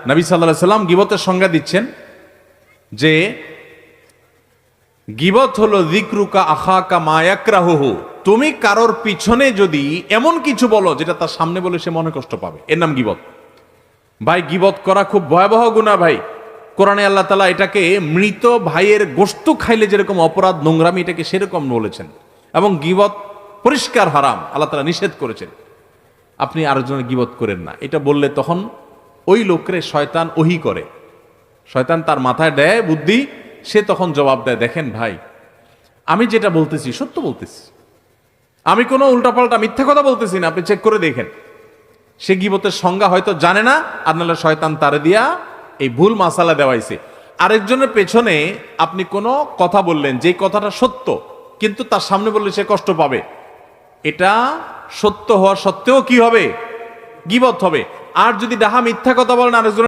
নবী সাল্লাল্লাহু আলাইহি সাল্লাম গীবতের সংজ্ঞা দিচ্ছেন যে গীবত হলো যিকরুকা আখাকা মা ইয়াকরাহুহু, তুমি কারোর পিছনে যদি এমন কিছু বলো যেটা তার সামনে বলে সে মনে কষ্ট পাবে, এর নাম গীবত। ভাই গীবত করা খুব ভয়াবহ গুনাহ ভাই। কোরআনে আল্লাহ তাআলা এটাকে মৃত ভাইয়ের গোশত খাইলে যেরকম অপরাধ নোংরামি, এটাকে সেরকম বলেছেন। এবং গীবত পরিষ্কার হারাম, আল্লাহ তাআলা নিষেধ করেছেন। আপনি আরেকজনের গীবত করেন না, এটা বললে তখন ওই লোকরে শয়তান ওহী করে, শয়তান তার মাথায় দেয় বুদ্ধি, সে তখন জবাব দেয়, দেখেন ভাই আমি যেটা বলতেছি সত্য বলতেছি, আমি কোনো উল্টাপাল্টা মিথ্যা কথা বলতেছি না, আপনি চেক করে দেখেন। সে গীবতের সংজ্ঞা হয়তো জানে না, আর নাহলে শয়তান তারে দিয়া এই ভুল মাসালা দেওয়াইছে। আরেকজনের পেছনে আপনি কোনো কথা বললেন, যে কথাটা সত্য কিন্তু তার সামনে বললে সে কষ্ট পাবে, এটা সত্য হওয়া সত্ত্বেও কি হবে? গীবত হবে। আর যদি ডাহা মিথ্যা কথা বলেন আরেকজন